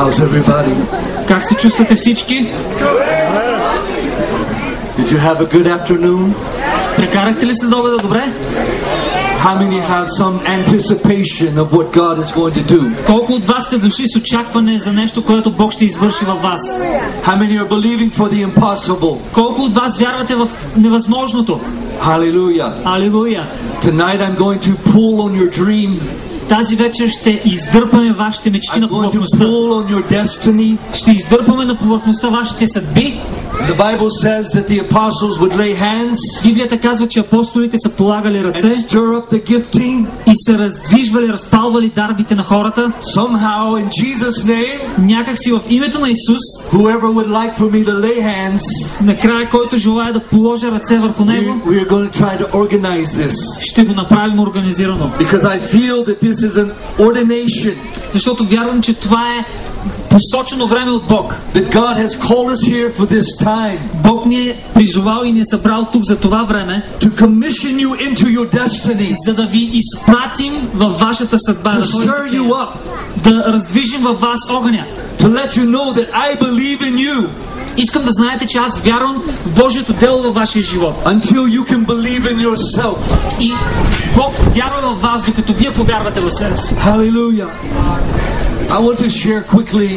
How's everybody? Как се чувствате всички? Did you have a good afternoon? Прекарахте ли се добре? Добре? How many have some anticipation of what God is going to do? Колко от вас сте дошли с очакване за нещо, което Бог ще извърши във вас? How many are believing for the impossible? Колко от вас вярвате в невъзможното? Hallelujah. Алилуя! Tonight I'm going to pull on your dream. Тази вечер ще издърпаме вашите мечти на I'm going to повърхността. pull on your destiny. Ще издърпаме на повърхността вашите съдби. The Bible says that the apostles would lay hands Библията казва, че апостолите са полагали ръце and stir up the gifting. и са раздвижвали, разпалвали дарбите на хората. Somehow in Jesus' name, Някак си в името на Исус, whoever would like for me to lay hands, накрая който желая да положа ръце върху него, we are going to try to organize this. ще го направим организирано. Because I feel that this is an ordination. Защото вярвам, че това е посочено време от Бог. That God has called us here for this time. Бог ни е призовал и ни е събрал тук за това време, To commission you into your destiny. за да ви изпратим във вашата съдба, To stir you up. да раздвижим във вас огъня. To let you know that I believe in you. Искам да знаете, че аз вярвам в Божието дело във вашия живот. Until you can believe in yourself. И Бог вярва във вас, докато вие повярвате в себе си. Hallelujah. I want to share quickly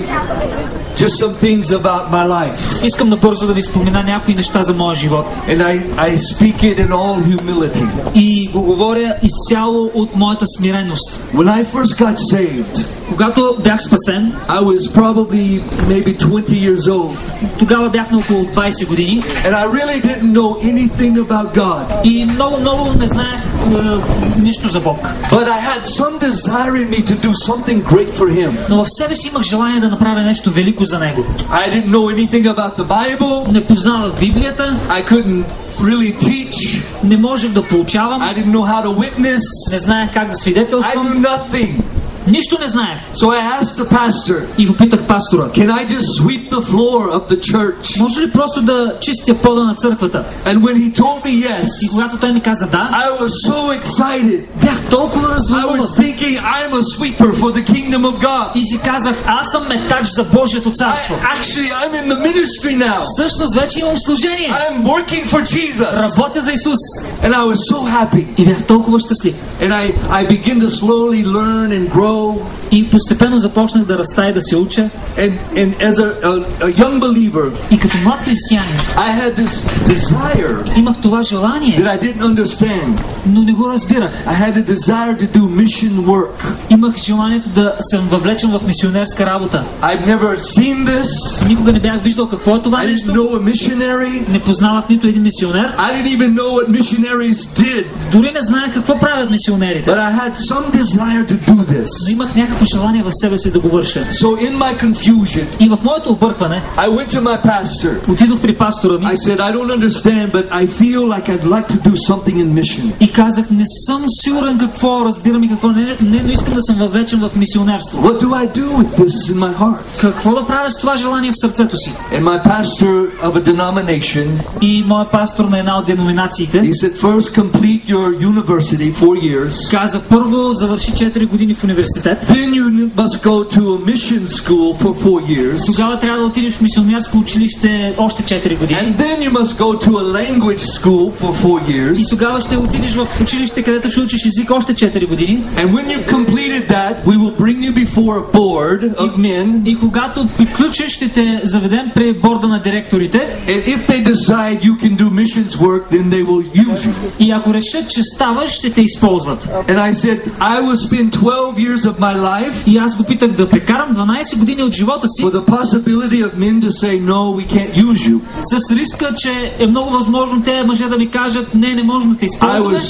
just some things about my life. Искам набързо да ви спомена някои неща за моя живот. And I speak it in all humility. И го говоря изцяло от моята смиреност. When I first got saved, Когато бях спасен, I was probably maybe 20 years old. тогава бях на около 20 години And I really didn't know anything about God. и много не знаех нищо за Бог. But I had some desire in me to do something great for Him. Но в себе си имах желание да направя нещо велико за Него. I didn't know anything about the Bible. Не познавах Библията, I couldn't really teach. не можех да поучавам, I didn't know how to witness. не знаех как да I свидетелствам, knew nothing. нищо не знаех. So I asked the pastor, И попитах пастора, can I just sweep the floor of the church? може ли просто да чистя пода на църквата? And when he told me И yes, когато той ми каза да, I was so excited. бях толкова I развълнуван. was thinking I'm a sweeper for the kingdom of God. И си казах, аз съм метач за Божието царство. Actually, I'm in the ministry now. Всъщност вече имам служение. I'm working for Jesus. Работя за Исус. And I was so happy. И бях толкова щастлив. And I began to slowly learn and grow. И постепенно започнах да раста и да се уча. And as a young believer, И като млад християнин I had this desire имах това желание, that I didn't understand. но не го разбирах. I had a desire to do mission work. Имах желанието да съм въвлечен в мисионерска работа. I've never seen this. Никога не бях виждал какво е това I didn't нещо. know a missionary. Не познавах нито един мисионер. I didn't even know what missionaries did. Дори не знаех какво правят мисионерите. But I had some desire to do this. Но имах някакво желание в себе си да го върша. So in my confusion, И в моето объркване I went to my pastor. отидох при пастора ми I said, I don't understand, but I feel like I'd like to do something in mission. и казах, не съм сигурен какво разбирам и какво не, но искам да съм въвлечен в мисионерство. What do I do with this in my heart? Какво да правя с това желание в сърцето си? And my pastor of a denomination, И моят пастор на една от деноминациите he said, first complete your university 4 years. каза, първо завърши 4 години в университет, Then you must go to a mission school for 4 years. тогава трябва да отидеш в мисионерско училище още 4 години. And then you must go to a language school for 4 И years. тогава ще отидеш в училище, където ще учиш език още 4 години. And when you've completed that, we will bring you before a board of men. И когато приключиш, ще те заведем при борда на директорите. And if they decide you can do missions work, then they will use you. И ако решат, че ставаш, ще те използват. And I said, I will spend 12 years of my life И аз го питах да прекарам 12 години от живота си for the possibility of men to say, no, we can't use you. с риска, че е много възможно те мъже да ми кажат, не можем да те I използваме. was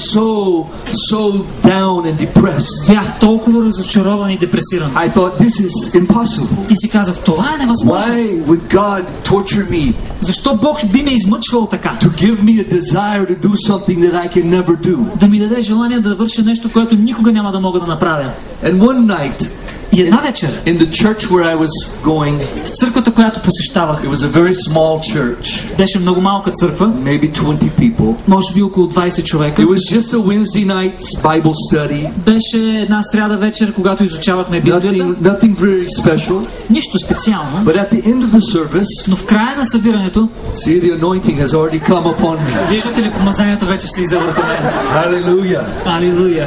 so down and depressed. Бях толкова разочарован и депресиран. I thought, this is impossible. И си казах, това е невъзможно. Why would God torture me Защо Бог би ме измъчвал така? to give me a desire to do something that I can never do? Да ми даде желание да върша нещо, което никога няма да мога да направя. And one night, И една вечер in the church where I was going, в църквата, която посещавах, it was a very small church, беше много малка църква, maybe 20 people. може би около 20 човека. It was just a Wednesday night Bible study. Беше една сряда вечер, когато изучавахме Библията. Nothing very special. Нищо специално. But at the end of the service, Но в края на събирането, see, the anointing has already come upon me. виждате ли, помазанието вече слиза върху мен. Hallelujah. Алилуя.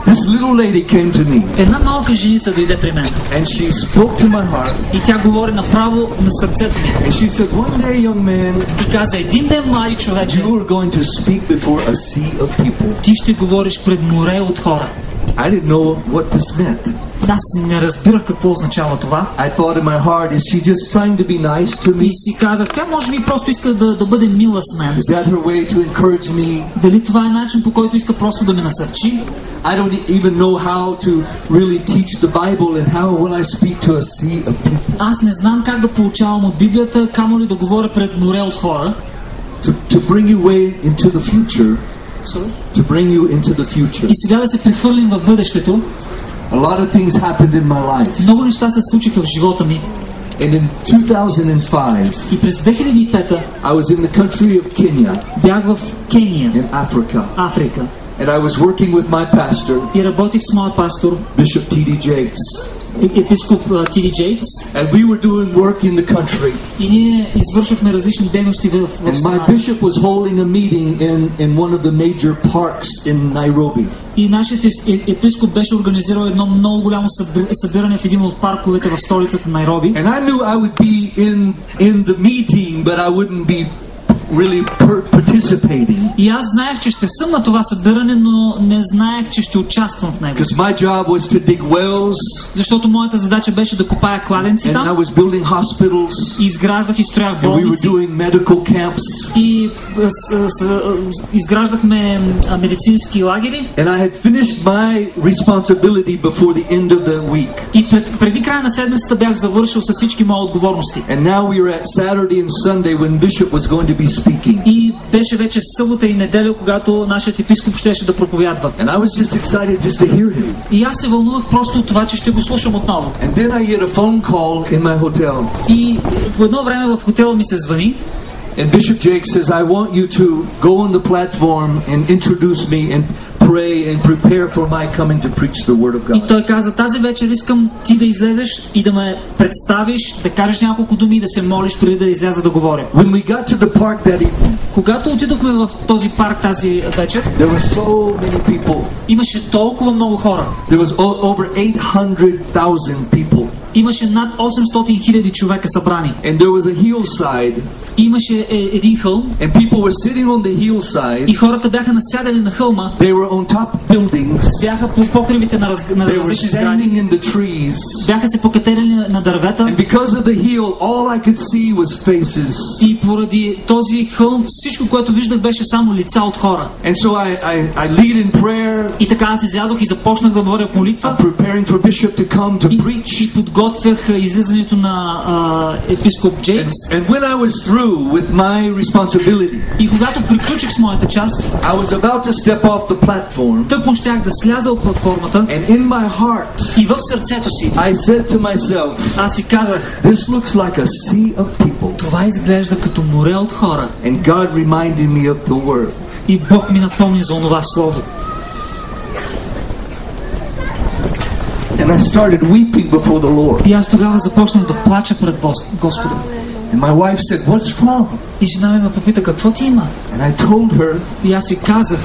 This little lady came to me, Една малка женица дойде при мен and she spoke to my heart, и тя говори направо на сърцето ми. and she said, one day, young man, И каза, един ден, млади човече, you are going to speak before a sea of people. ти ще говориш пред море от хора. I didn't know what this meant. Аз не разбирах какво означава това. I thought in my heart, is she just trying to be nice to me? И си казах, тя може би просто иска да бъде мила с мен. Is that her way to encourage me? Дали това е начин, по който иска просто да ме насърчи? I don't even know how to really teach the Bible, and how will I speak to a sea of people? Аз не знам как да получавам от Библията, камо ли да говоря пред море от хора. To bring you way into the future. To bring you into the future. И сега да се прехвърлим в бъдещето. A lot of things happened in my life. Много неща се случиха в живота ми. And in 2005, И през 2005 I was in the country of Kenya, бях в Кения, in Africa, Африка. and I was working with my pastor, И работих с моя пастор, Bishop T.D. Jakes, епископ T.D. Джейкс. and we were doing work in the country. И ние извършвахме различни дейности в And my страната. bishop was holding a meeting in one of the major parks in Nairobi. И нашият епископ беше организирал едно много голямо събиране в един от парковете в столицата Найроби. And I knew I would be in the meeting, but I wouldn't be really participating. И аз знаех, че ще съм на това събиране, но не знаех, че ще участвам в него. Because my job was to dig wells, Защото моята задача беше да копая кладенци and I там. was building hospitals, И изграждах и строях and we were болници. doing medical camps. И изграждахме медицински лагери. And I had finished my responsibility before the end of the week. И преди края на седмицата бях завършил с всички мои отговорности. And now we were at Saturday and Sunday when Bishop was going to be speaking. И беше вече събота и неделя, когато нашият епископ щеше да проповядва. And I was just excited just to hear him. И аз се вълнувах просто от това, че ще го слушам отново. And then I get a phone call in my hotel. И по едно време в хотела ми се звъни. And Bishop Jake says, I want you to go on the platform and introduce me and pray and prepare for my coming to preach the Word of И God. той каза, тази вечер искам ти да излезеш и да ме представиш, да кажеш няколко думи и да се молиш преди да изляза да говоря. When we got to the park that evening, Когато отидохме в този парк тази вечер, there were so many people. имаше толкова много хора. There was over 800,000 people. Имаше над 800 хиляди човека събрани. And there was a hillside. Имаше един хълм And people were sitting on the hillside. и хората бяха насядали на хълма, They were on top buildings. бяха по покривите на They were различни сгради, standing in the trees. бяха се покатерили на дървета. And because of the hill, all I could see was faces. И поради този хълм всичко, което виждах, беше само лица от хора. And so I lead in prayer. И така аз излязох и започнах да говоря в молитва. I'm preparing for Bishop to come to preach. И подготвях излизането на епископ Джейкс. And when I was through with my responsibility, И когато приключих с моята част, I was about to step off the platform. тъкмо щях да сляза от платформата. And in my heart, И в сърцето си I said to myself, аз си казах, this looks like a sea of people. това изглежда като море от хора. And God reminded me of the word. И Бог ми напомни за онова слово. And I started weeping before the Lord. И аз тогава започнах да плача пред Господа. And my wife said, what's wrong? И жена ми ме попита, какво ти има? And I told her, И аз си казах,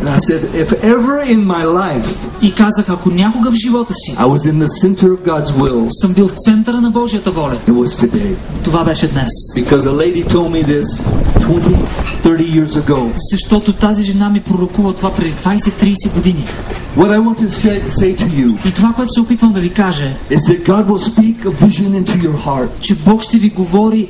and I said, if ever in my life и казах, ако някога в живота си I was in the center of God's will, съм бил в центъра на Божията воля, it was today. това беше днес. Because a lady told me this 20-30 years ago. Защото тази жена ми пророкува това преди 20-30 години. What I want to say to you И това, което се опитвам да ви кажа, is that God will speak a vision into your heart. че Бог ще ви говори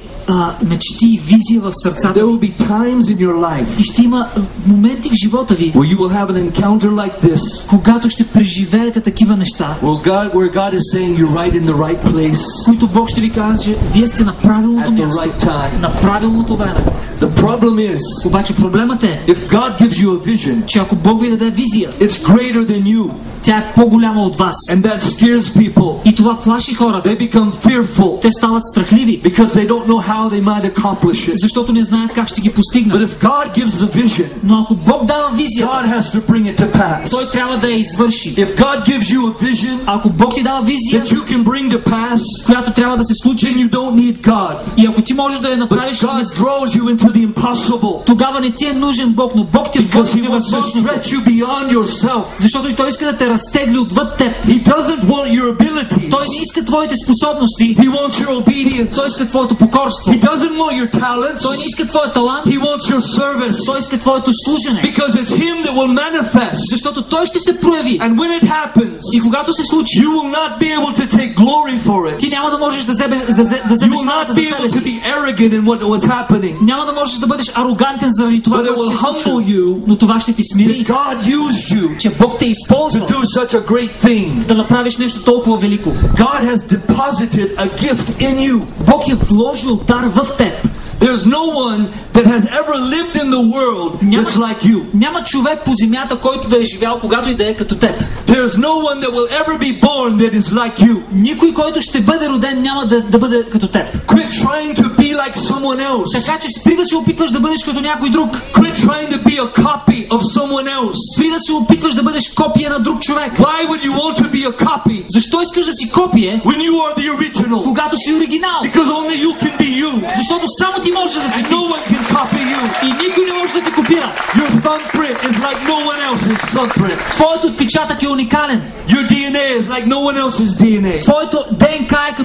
мечти и визия в сърцата There ви. will be times in your life И ще има моменти в живота ви, where you will have an encounter like this, когато ще преживеете такива неща, where God is saying you're right in the right place които Бог ще ви каже, вие сте на правилното at the място, right time. на правилното време. The problem is, Обаче проблемът е, if God gives you a vision, че ако Бог ви даде визия, it's greater than you. Тя е по-голяма от вас. And that scares people. И това плаши хората. They become fearful Те стават страхливи, because they don't know how they might accomplish it. защото не знаят как ще ги But постигнат. if God gives the vision, Но ако Бог дава визия, God has to bring it to pass. Той трябва да я извърши. If God gives you a vision Ако Бог ти дава визия, that you can bring to pass, която трябва да се случи, then you don't need God. и ако ти можеш да я But направиш, God draws you into the impossible тогава не ти е нужен Бог, но Бог ти because He води wants to невъзможното. stretch you beyond yourself. Защото и Той иска да те разтегли отвъд теб. He doesn't want your abilities. Той не иска твоите способности, He wants your obedience. Той иска твоето покорство. He doesn't want your talents. Той не иска твоя талант, He wants your service. Той иска твоето служене. Because it's Him that will manifest. Защото Той ще се прояви. And when it happens, И когато се случи, you will not be able to take glory for it. ти няма да можеш да вземеш You will славата not за be себе able to си. be arrogant in what's happening. Няма да можеш да бъдеш арогантен заради това, But it което will се случва. humble you Но това ще ти that смири, God used you че Бог те to използва do such a great thing. да направиш нещо толкова велико. God has deposited a gift in you. Бог е вложил дар в теб. There's no one that has ever lived in the world that's like you. Няма човек по земята, който да е живял когато и да е като теб. There's no one that will ever be born that is like you. Никой, който ще бъде роден, няма да бъде като теб. Quit trying to be like someone else. Така че спри да се опитваш да бъдеш като някой друг. Quit trying to be a copy of someone else. Спри да се опитваш да бъдеш копия на друг човек. Why would you want to be a copy Защо искаш да си копие, when you are the original? когато си оригинал? Because only you can be you. Защото само ти можеш да си And ти. no one can copy you. И никой не може да те копира. Your thumbprint is like no one else's thumbprint. Твоят отпечатък е уникален. Your DNA is like no one else's DNA. Твоето ДНК е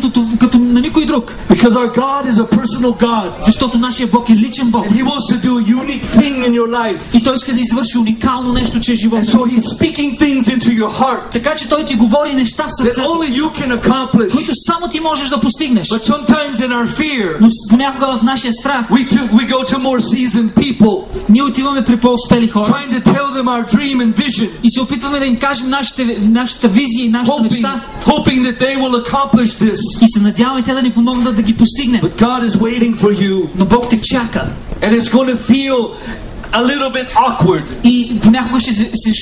като на никой друг. Because our God is a personal God. Защото нашия Бог е личен Бог. And He wants to do a unique thing in your life. И Той иска да извърши уникално нещо чрез And живота. so He's speaking things into your heart Така че Той ти говори неща в that сърцето, only you can accomplish. които само ти можеш да постигнеш. But sometimes in our fear, Но понякога в нашия страх we go to more seasoned people, ние отиваме при по-успели хора trying to tell them our dream and vision, и се опитваме да им кажем нашата визия и нашата мечта hoping that they will accomplish this. и се надяваме те да ни помогнат да ги постигнем. But God is waiting for you, Но Бог те чака. and it's going to feel a little bit awkward. И понякога ще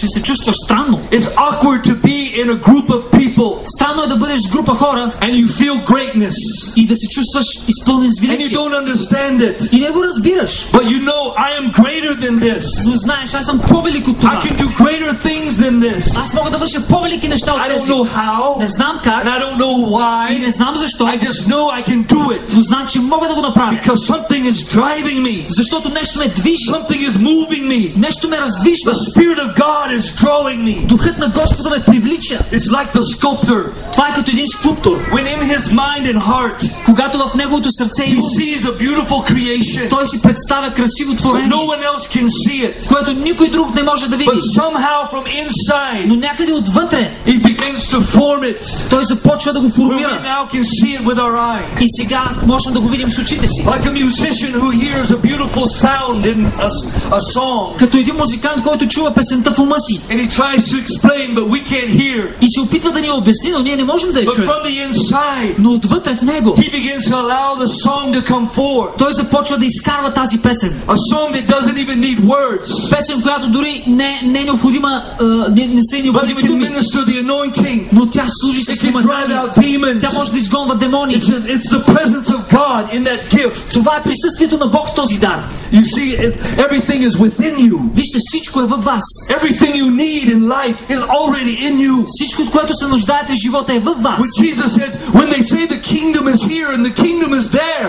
се чувстваш странно. It's awkward to be in a group of people Странно е да бъдеш с група хора and you feel greatness и да се чувстваш изпълнен с and you величие. don't understand it. И не го разбираш. But you know, I am greater than this. Но знаеш, аз съм по-велик от I това. can do greater things than this. Аз мога да върша по-велики неща I от don't тези. know how, Не знам and как I don't know и why. не знам защо, I just know I can do it но знам, че мога да го направя. because something is driving me. Защото нещо ме движи, Something is moving me. нещо ме раздвижва. The Spirit of God is drawing me. Духът на Господа ме привлича. It's like the sculptor Това е като един скулптор. when in his mind and heart Когато в неговото сърце he има, sees a beautiful creation, той си представя красиво but творение, no one else can see it. което никой друг не може да види. But somehow from inside Но някъде отвътре he begins to form it. той започва да го Where we формира. now can see it with our eyes. И сега можем да го видим с очите си. Like a musician who hears a beautiful sound in a song Като един музикант, който чува песента в ума си and he tries to explain but we can't hear. и се опитва да ни обясни, но ние не можем да я But чуем. from the inside Но отвътре в него he begins to allow the song to come forth. той започва да изкарва тази песен. A song that doesn't even need words, Песен, която дори не е необходима, не са but it необходими can думи, minister the anointing. но тя служи It с can drive помазание. out demons. Тя може да изгонва демони. It's the presence of God in that gift. Това е присъствието на Бог в този дар. You see, everything is within you. Вижте, всичко е във вас. Everything you need in life is already in you. Всичко, от което се нуждаете в живота, е във вас. When Jesus said, when they say the kingdom is here and the kingdom is there,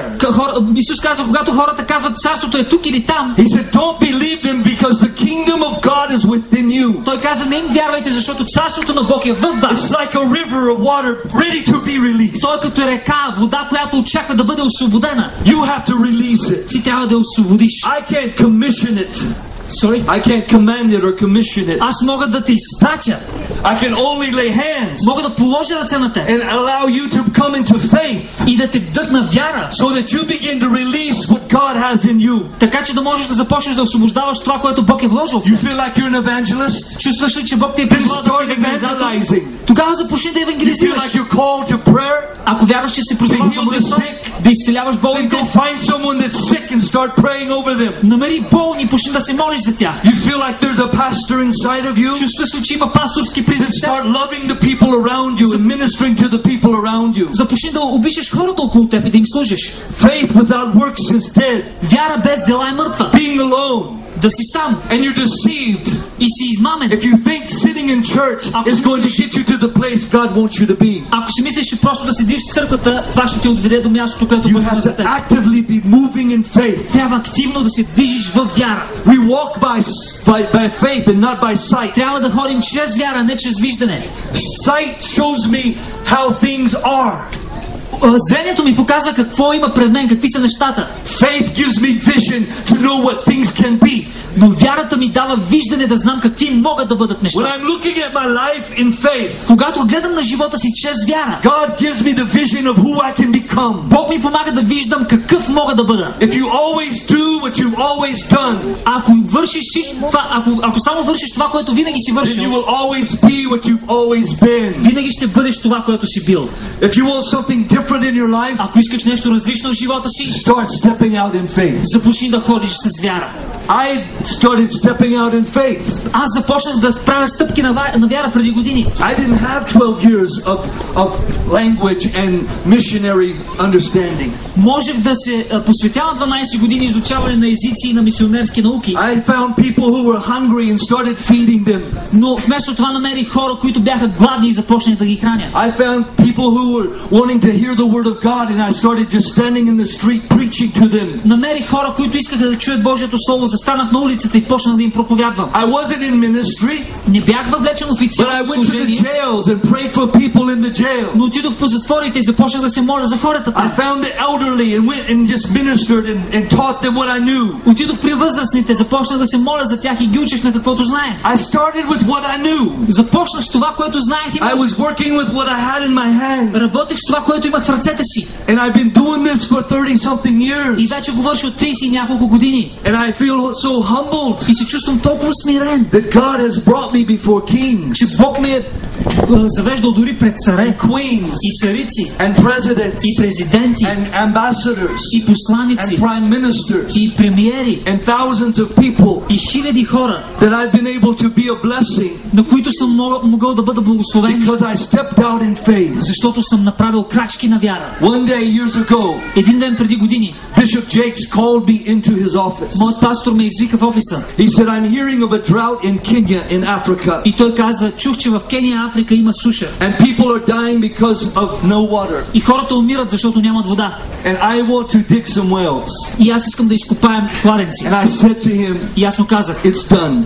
Исус каза, когато хората казват царството е тук или там, He said, don't believe them because the kingdom of God is within you. той каза, не им вярвайте, защото царството на Бог е във It's вас. like a river of water ready to be released. Той е като река, вода, която очаква да бъде освободена. You have to release it. Ти трябва да я освободиш. I can't commission it. Sorry? I can't command it or commission it. Аз мога да те изпратя. I can only lay hands Мога да положа ръце на те and allow you to come into faith и да те вдъхна вяра, so that you begin to release what God has in you. така че да можеш да започнеш да освобождаваш това, което Бог е вложил в You теб. feel like you're an evangelist? Чувстваш ли, че Бог те е Then призвал да start си евангелизатор? evangelizing. Тогава започни да You feel евангелизираш. like you're called to prayer? Ако вярваш, че си призвал To за heal the молитва, sick? да изцеляваш Then болните, go find someone that's sick and start praying over them. намери болни, почни да се молиш молиш за тях. You feel like there's a pastor inside of you. Чувстваш ли, че има пасторски призив в теб? Start loving the people around you and ministering to the people around you. Започни да обичаш хората около теб и да им служиш. Faith without works is dead. Вяра без дела е мъртва. Being alone. Да си сам. And you're deceived. И си измамен. If you think sitting in church is going to get you to the place God wants you to be. Ако си мислиш, че просто да седиш в църквата, това ще те отведе до мястото, което You Бог има have за to теб. actively be moving in faith. Трябва активно да се движиш в вяра. We walk by faith and not by sight. Трябва да ходим чрез вяра, не чрез виждане. Sight shows me how things are. Зрението ми показва какво има пред мен, какви са нещата. Faith gives me vision to know what things can be. Но вярата ми дава виждане да знам какви могат да бъдат When неща. I'm looking at my life in faith, Когато гледам на живота си чрез вяра, God gives me the vision of who I can become. Бог ми помага да виждам какъв мога да бъда. If you always do what you've always done, Ако вършиш това, ако само вършиш това, което винаги си then you вършил, will always be what you've always been. винаги ще бъдеш това, което си бил. If you want something different in your life, Ако искаш нещо различно в живота си, start stepping out in faith. започни да ходиш с вяра. I started stepping out in faith. Аз започнах да правя стъпки на вяра преди години. I didn't have 12 years of language and missionary understanding. Можех да се посветя на 12 години изучаване на езици и на мисионерски науки. I found people who were hungry and started feeding them. Но вместо това намерих хора, които бяха гладни и започнах да ги храня. I found people who were wanting to hear the word of God and I started just standing in the street preaching to them. Намерих хора, които искаха да чуят Божието слово, застанах на улицата и почнах да им проповядвам. I wasn't in ministry, Не бях въвлечен but I официално в went to the служение, jails and prayed for people in the jail. но отидох по затворите и започнах да се моля за хората I там. found the elderly and went and just ministered and taught them what I knew. Отидох при възрастните, започнах да се моля за тях и ги учех на каквото знаех. I started with what I knew. Започнах с това, което знаех и I was working with what I had in my hand. работех с това, което имах в ръцете си. And I've been doing this for 30-something И years. вече го върши от 30 и няколко години. And I feel so humbled И се чувствам толкова смирен, that God has brought me before kings че Бог ме е завеждал дори пред царе and queens и царици and presidents и президенти and ambassadors и посланици and prime ministers и премиери and thousands of people и хиляди хора, that I've been able to be a blessing на които съм могъл да бъда благословен, because I stepped out in faith. защото съм направил крачки на вяра. One day, years ago, Един ден преди години, Bishop Jakes called me into his office. моят пастор ме извика в офиса He said, I'm hearing of a drought in Kenya, in Africa. и той каза: чух, че в Кения, Африка има суша And people are dying because of no water. и хората умират, защото нямат вода. And I want to dig some wells. И аз искам да изкопаем кладенци. And I said to him, И аз му казах: it's done.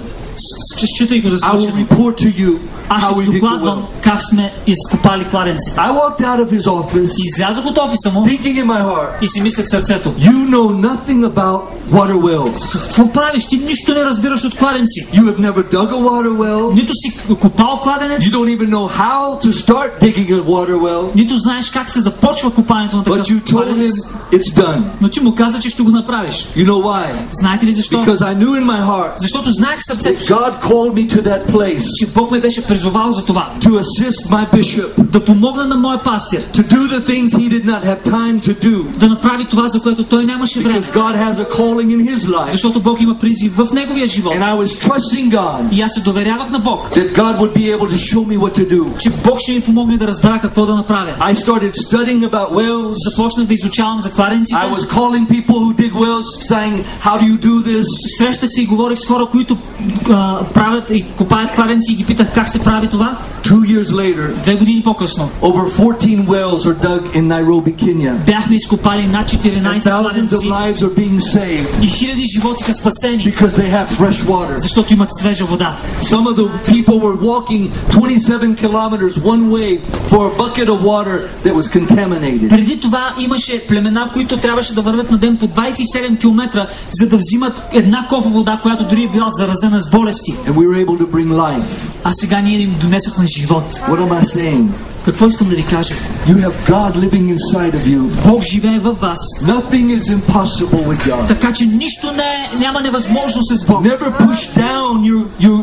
считай го за I will свършено. report to you Аз how ще we dig the докладвам well. как сме изкопали кладенци. I walked out of his office Излязох от офиса му thinking in my heart, и си мисля в сърцето: you know nothing about water wells. какво правиш? Ти нищо не разбираш от кладенци. You have never dug a water well. Нито си копал кладенец, You don't even know how to start digging a water well. нито знаеш как се започва копането на But такъв you told him кладенец. it's done. Но ти му каза, че ще го направиш. You know why? Знаете ли защо? Because I knew in my heart Защото знаех в сърцето that си, God called me to that place че Бог ме беше призовал за това. to assist my bishop, Да помогна на моя пастир. to do the things he did not have time to do. Да направи това, за което той нямаше време. Because God has a calling in his life. Защото Бог има призив в неговия живот. And I was trusting God И аз се доверявах на Бог, that God would be able to show me what to do. че Бог ще ми помогне да разбера какво да направя. I started studying about wells. Започнах да изучавам за кладенците. I was calling people who dig wells saying, how do you do this? Срещах се и говорих с хора, които правят и копаят кладенци и ги питах как се прави това. 2 years later, 2 години по-късно over 14 wells are dug in Nairobi, Kenya. бяхме изкопали над And 14 thousands of кладенци lives are being saved и хиляди животи са спасени, because they have fresh water. защото имат свежа вода. Some of the people were walking 27 kilometers one way for a bucket of water that was contaminated. Преди това имаше племена, които трябваше да вървят на ден по 27 км, за да взимат една кофа вода, която дори е била заразена с болести. And we were able to bring life. А сега ние им донесохме живот. What am I saying? Какво искам да ви кажа? You have God living inside of you. Бог живее във вас. Nothing is impossible with God. Така че нищо няма невъзможно с Бог. Never push down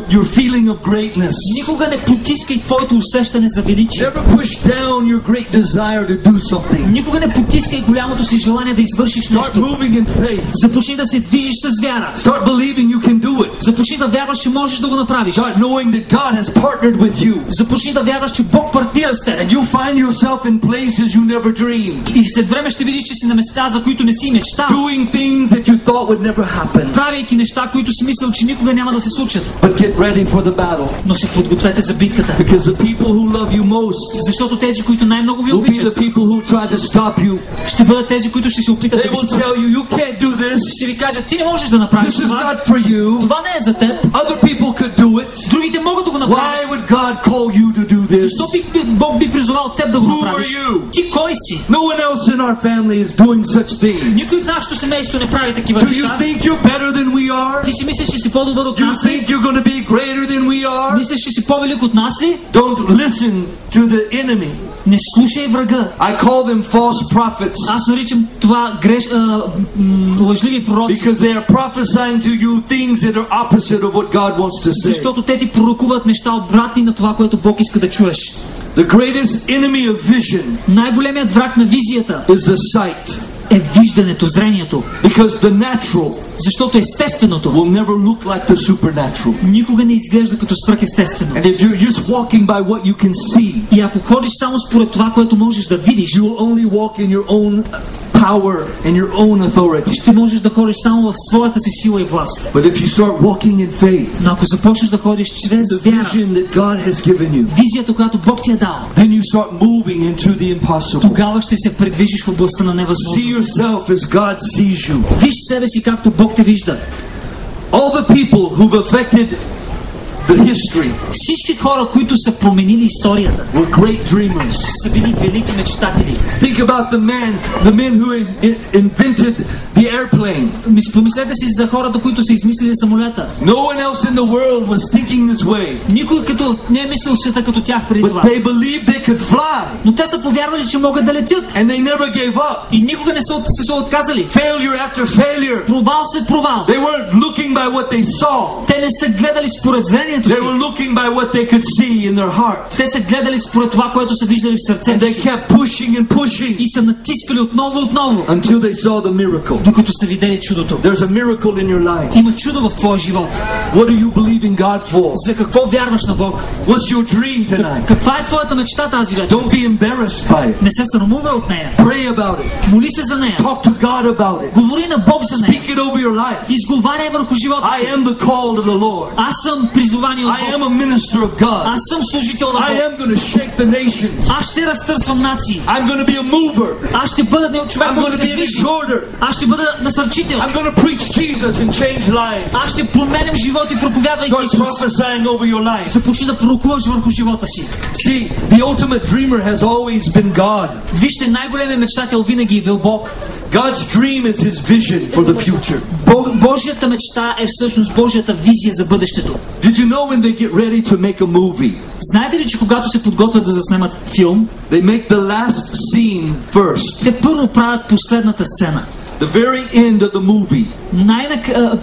your feeling of greatness. Никога не потискай твоето усещане за величие. Never push down your great desire to do something. Никога не потискай голямото си желание да извършиш Start нещо. moving in faith. Започни да се движиш с вяра. Start believing you can do it. Започни да вярваш, че можеш да го направиш. Start knowing that God has partnered with you. Започни да вярваш, че Бог партнира с теб. And you'll find yourself in places you never dreamed. И след време ще видиш, че си на места, за които не си мечтал. Doing things that you thought would never happen. Правейки неща, които си мислил, че никога няма да се случат. But get ready for the battle. Но се подгответе за битката. Because the people who love you most Защото тези, които най-много ви will be the обичат, people who try to stop you. ще бъдат тези, които ще се опитат They да ви will спрат. tell you, you can't do this. Ще ви кажат, ти не можеш да направиш This is това. not for you. Това не е за теб. Other people could do it. Другите могат да го направят. Why would God call you to do this? Защо Бог би призовал теб да го Who направиш? are you? Ти кой си? No one else in our family is doing such things. Никой от нашето семейство не прави такива Do you неща. think you're better than we are? Ти си мислиш, че си по-добър от Do you нас ли? think you're going to be greater than we are? Мислиш, че си по-велик от нас ли? Don't listen to the enemy. Не слушай врага. I call them false prophets Аз наричам това лъжливи пророци. because they are prophesying to you things that are opposite of what God wants to say. Защото те ти пророкуват неща обратни на това, което Бог иска да чуеш. The greatest enemy of vision Най-големият враг на визията is the sight, е виждането, зрението. because the natural Защото естественото will never look like the supernatural. никога не изглежда като свръхестествено. And if you're just walking by what you can see, И ако ходиш само според това, което можеш да видиш, you will only walk in your own power and your own authority. ще можеш да ходиш само в своята си сила и власт. But if you start walking in faith, Но ако започнеш да ходиш чрез the вяра, vision that God has given you, визията, която Бог ти е дал, then you start moving into the impossible. тогава ще се предвижиш в областта на See невъзможно. yourself as God sees you. Виж себе си както Бог те вижда. All the people who've affected the history Всички хора, които са променили историята, were great dreamers. са били велики мечтатели. Think about the men who invented the airplane. Помислете си за хората, които са измислили самолета. No one else in the world was thinking this way, Никой като не е мислил света като тях преди but това. they believed they could fly, Но те са повярвали, че могат да летят. and they never gave up. И никога не са отказали. Failure after failure. Провал след провал. They weren't looking by what they saw. Те не са гледали според зрението They си. were looking by what they could see in their heart. Те са гледали според това, което са виждали в And сърцето they си. kept pushing and pushing И са натискали отново и отново, until they saw the miracle. докато са видели чудото. There's a miracle in your life. Има чудо в твоя живот. What are you believing God for? За какво вярваш на Бог? What's your dream tonight? Каква е твоята мечта тази вечер? Don't be embarrassed by it. Не се срамувай от нея. Pray about it. Моли се за нея. Talk to God about it. Говори на Бог за нея. Speak it over your life. Изговаряй върху живота I си. am the called of the Lord. Аз съм призовани от I am Бог. a minister of God. Аз съм служител на I Бог. am going to shake the nations. Аз ще разтърсвам нации. I'm going to be a mover. Аз ще бъда човек, I'm който going to се be an движи. exhorter. Аз ще бъда насърчител. I'm going to preach Jesus and change lives. Аз ще променям живот и проповядвайки Start Исус. prophesying over your life. Започни да пророкуваш върху живота си. See, the ultimate dreamer has always been God. Вижте, най-големият мечтател винаги е бил Бог. God's dream is his vision for the future. Божията мечта е всъщност Божията визия за бъдещето. Did you know when they get ready to make a movie, Знаете ли, че когато се подготвят да заснемат филм, they make the last scene first, те първо правят последната сцена. the very end of the movie.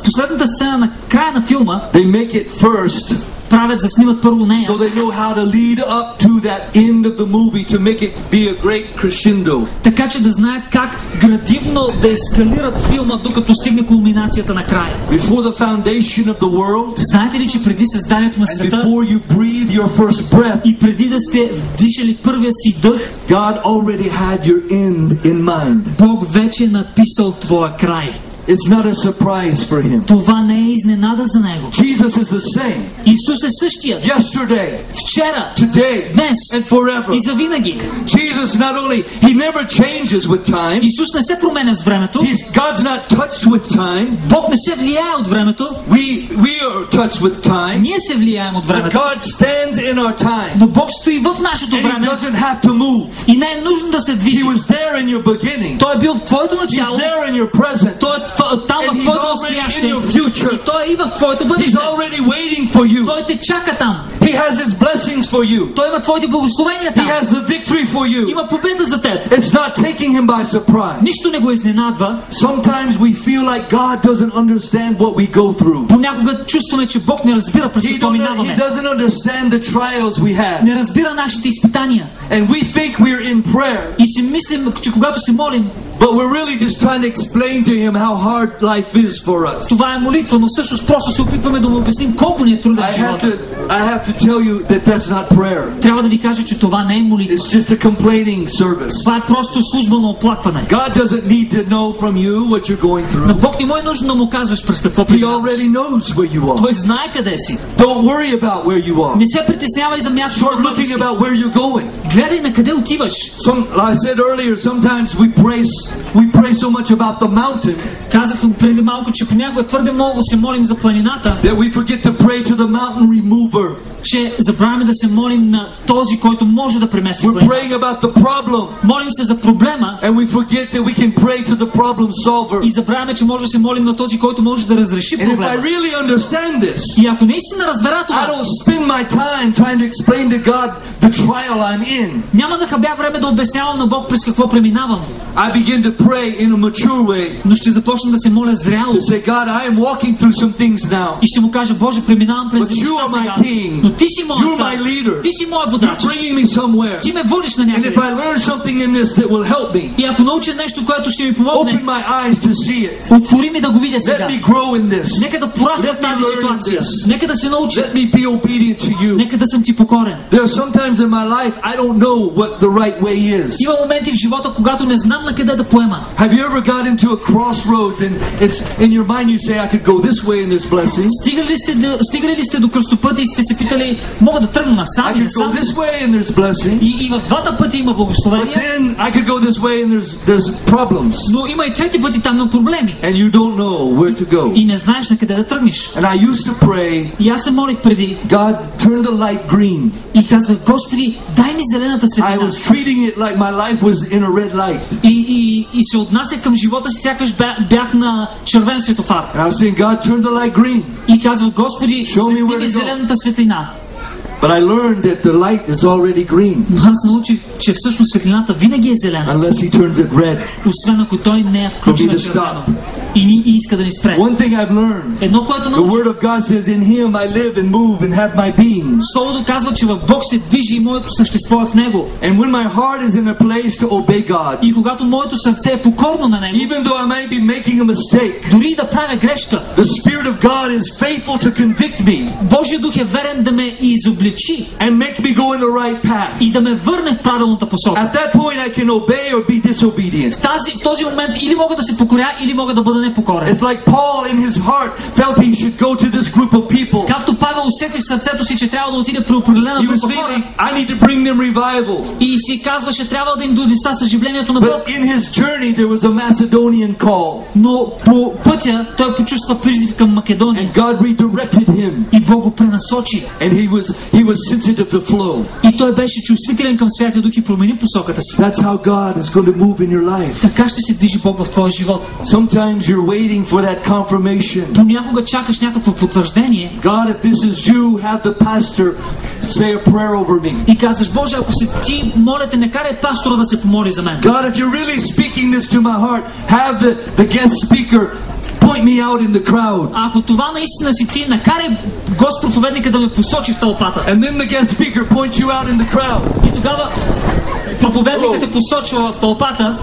Последната сцена на края на филма They make it first правят, заснимат първо нея, so they know how to lead up to that end of the movie to make it be a great crescendo. така че да знаят как градивно да ескалират филма, докато стигне кулминацията на края. Before the foundation of the world, Знаете ли, че преди създанието на and света before you breathe your first breath, и преди да сте вдишали първия си дъх, God already had your end in mind. Бог вече е написал твоя край. It's not a surprise for him. Това не е изненада за него. Jesus is the same Исус е същия. yesterday, Вчера, today, днес and forever. и завинаги. Jesus not only, he never changes with time. Исус не се променя с времето. God's not touched with time. Бог не се влияе от времето. We are touched with time. Ние се влияем от But времето. God stands in our time. Но Бог стои в нашето And he време doesn't have to move. и не е нужно да се He движи. was there in your beginning. Той е бил в твоето He's начало, there in your present. той е там And в he's твоето also настояще, in your future. и Той е и в твоето He's бъдеще. already waiting for you. Той те чака там. He has His blessings for you. Той има твоите благословения He там. has the victory for you. Има победа за теб. It's not taking Him by surprise. Нищо не го изненадва. Sometimes we feel like God doesn't understand what we go through. Понякога чувстваме, че Бог не разбира през He какво минаваме. doesn't understand the trials we have. Не разбира нашите изпитания. And we think we're in prayer, И си мислим, че когато се молим, but we're really just trying to explain to Him how hard life is for us. това е молитва, но всъщност просто се опитваме да му обясним колко ни е труден живота. I have to tell you that that's not prayer. Трябва да ви кажа, че това не е молитва. It's just a complaining service. Това е просто служба на оплакване. God doesn't need to know from you what you're going На through. Бог не му е нужно да му казваш през какво He преминаваш. already knows where you are. Той знае къде си. Don't worry about where you are. Не се притеснявай за мястото, Start на което looking си. about where you're going. Гледай на къде отиваш. I said earlier, sometimes we pray so much about the mountain Казах преди малко, че понякога твърде много се молим за планината, that we forget to pray to the mountain remover. че забравяме да се молим на този, който може да премести We're планината. praying about the problem, Молим се за проблема and we forget that we can pray to the problem solver. и забравяме, че може да се молим на този, който може да разреши And if I проблема. really understand this, И ако наистина разбера I това, don't spend my time trying to explain to God the trial I'm in. няма да хабя време да обяснявам на Бог през какво преминавам, I begin to pray in a mature way но ще започна да се моля зряло to say, God, I am walking through some things now. и ще му кажа: Боже, преминавам през But you неща are my сега, king. но ти си You're моят my цар, leader. ти си моят You're водач, bringing me somewhere. ти ме водиш на And някъде. if I learn something in this that will help me, И ако науча нещо, което ще ми open помогне, my eyes to see it. отвори ми да го видя Let сега. me grow in this. Нека да порасна Let в me тази learn ситуация. this. Нека да се науча. Let me be obedient to you. Нека да съм ти покорен. There are some times in my life I don't know what the right way is. Има моменти в живота, когато не знам на къде да поема. Have you ever got into a crossroads and it's in your mind you say I could go this way in this blessing. Стигали ли сте до кръстопътя и сте се питали: мога да тръгна I насам и could go насам? this way and there's blessing. И в двата пъти има But благословение, then I could go this way and there's problems. но има и трети пъти там на проблеми. And you don't know where to go. И не знаеш на къде да тръгнеш. And I used to pray, И аз се молих преди God, turn the light green. и казвах: Господи, дай ми зелената I светлина. was treating it like my life was in a red light. И се отнася към живота си, сякаш бях на червен светофар. And I was saying, God, turn the light green. И казвах: Господи, Show me светли where ми to go. зелената светлина. But I learned that the light is already green Но аз научих, че всъщност светлината винаги е зелена, unless He turns it red. освен ако той не я включи For me на to червено stop. и иска да ни спре. One thing I've learned, Едно, което the научих, Word of God says, in Him I live and move and have my being. Словото казва, че в Бог се движи и моето същество е в Него. And when my heart is in a place to obey God, И когато моето сърце е покорно на Него, even though I may be making a mistake, дори да правя грешка, the Spirit of God is faithful to convict me Божия дух е верен да ме изобличи and make me go in the right path. и да ме върне в правилната посока. At that point I can obey or be disobedient. В този момент или мога да се покоря, или мога да бъда непокорен. It's like Paul in his heart felt he should go to this group of people. Както Павел усети в сърцето си, че трябва да отиде при определена He was група хора thinking, I need to bring them revival. и си казваше: трябва да им донеса съживлението на Бог. But in his journey there was a Macedonian call. Но по пътя той почувства призив към Македония And God redirected him. и Бог го пренасочи. And he was sensitive to flow. И той беше чувствителен към Святия Дух и промени посоката си. That's how God is going to move in your life. Така ще се движи Бог в твоя живот. Sometimes you're waiting for that confirmation. Понякога чакаш някакво потвърждение God, if this is you, have the pastor say a prayer over me. и казваш: Боже, ако си ти, моля те, не карай пастора да се помоли за мен. God, if you're really speaking this to my heart, have the guest speaker point me out in the crowd. А ако това наистина си ти, накарай гост проповедника да ме посочи в тълпата. And then the guest speaker points you out in the crowd. И тогава проповедникът те посочва в тълпата.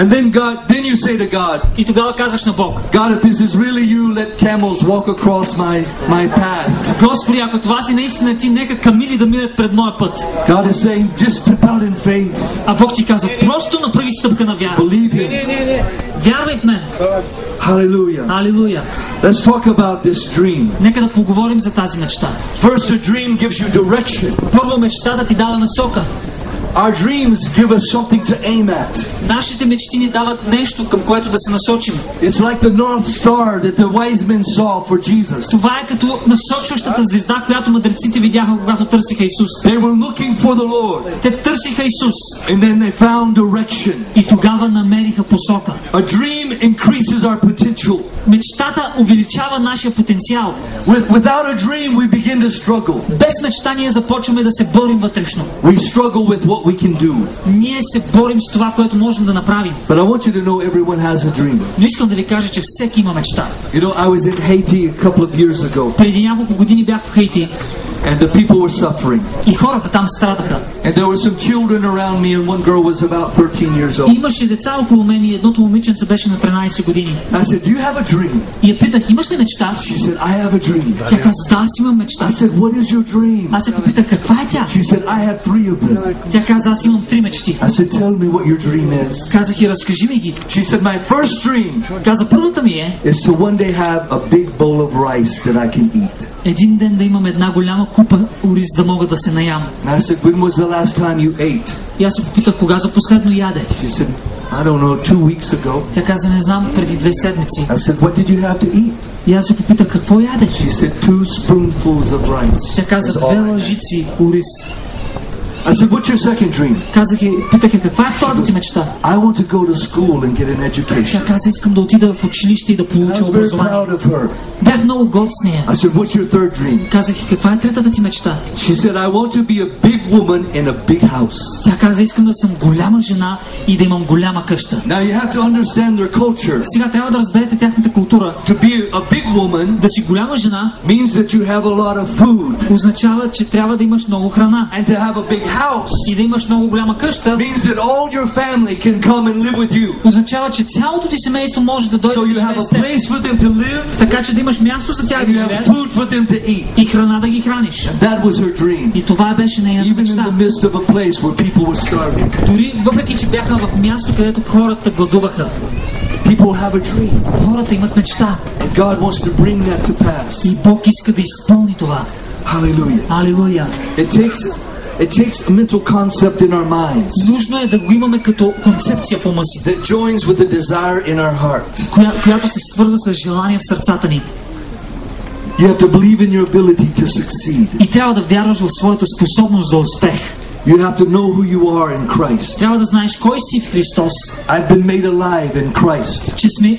And then you say to God, И тогава казваш на Бог: God, if this is really you, let camels walk across my path. Господи, ако това си наистина ти, нека камили да минат пред моя път. God is saying, just step out in faith. А Бог ти казва: просто направи стъпка на вяра. Believe Him. Вярвай в мен. Hallelujah. Алилуя. Let's talk about this dream. Нека да поговорим за тази мечта. First, a dream gives you direction. Първо, мечтата ти дава насока. Our dreams give us something to aim at. Нашите мечти ни дават нещо, към което да се насочим. It's like the North Star that the wise men saw for Jesus. Това е като насочващата звезда, която мъдреците видяха, когато търсиха Исус. They were looking for the Lord. Те търсиха Исус. And then they found direction. И тогава намериха посока. A dream increases our potential. Мечтата увеличава нашия потенциал. Without a dream, we begin to struggle. Без мечта ние започваме да се борим вътрешно. We struggle with what we can do. Ние се борим с това, което можем да направим. But I want you to know everyone has a dream. Но искам да ви кажа, че всеки има мечта. You know, I was in Haiti a couple of years ago, Преди няколко години бях в Хаити and the people were suffering. и хората там страдаха. And there were some children around me, and one girl was about 13 years И old. имаше деца около мен и едното момиченце беше на 13 години. I said, "Do you have a dream?" И я питах, имаш ли мечта? She said, "I have a dream." Тя каза, да, аз имам мечта. I said, "What is your dream?" Аз се попитах, каква е тя? She said, "I have 3 of them." Тя каза, аз имам 3 мечти. I said, "Tell me what your dream is." Казах и разкажи ми ги. She said, "My first dream Каза, първата ми е is to one day have a big bowl of rice that I can eat." един ден да имам една голяма купа ориз да мога да се наям. And I said, "When was the last time you ate?" И аз се попитах, кога за последно яде? She said, "I don't know, 2 weeks ago." Тя каза, не знам, преди 2 седмици. I said, "What did you have to eat?" И аз се попитах, какво ядеш? She said, 2 spoonfuls of rice. Тя каза, That's all 2 I had. лъжици ориз. I said, "What's your second dream?" Казах и питах я, каква е втората ти мечта? "I want to go to school and get an education." Тя каза, искам да отида в училище и да I получа was very образование. proud of her. Бях много горд с нея. I said, "What's your third dream?" Казах и, каква е третата ти мечта? She said, "I want to be a big woman in a big house." Тя каза, искам да съм голяма жена и да имам голяма къща. Now you have to understand their culture. Сега трябва да разберете тяхната култура. To be a big woman Да си голяма жена means that you have a lot of food. означава, че трябва да имаш много храна. And to have a big house И да имаш много голяма къща means that all your family can come and live with you. означава, че цялото ти семейство може да дойде So да you живее have с a теб. place for them to live, Така че да имаш място за тях and да you have живеят food for them to eat. и храна да ги храниш. That was her dream. И това беше нейната Even in мечта. the midst of a place where people were starving. Дори въпреки, че бяха в място, където хората гладуваха. People have a dream. Хората имат мечта. And God wants to bring that to pass. И Бог иска да изпълни това. Hallelujah. Алилуя. It takes a mental concept in our minds Нужно е да го имаме като концепция в ума си, that joins with a desire in our heart. която се свърза с желание в сърцата ни. You have to believe in your ability to succeed. И трябва да вярваш в своята способност за успех. You have to know who you are in Christ. Трябва да знаеш кой си в Христос, I've been made alive in Christ. че сме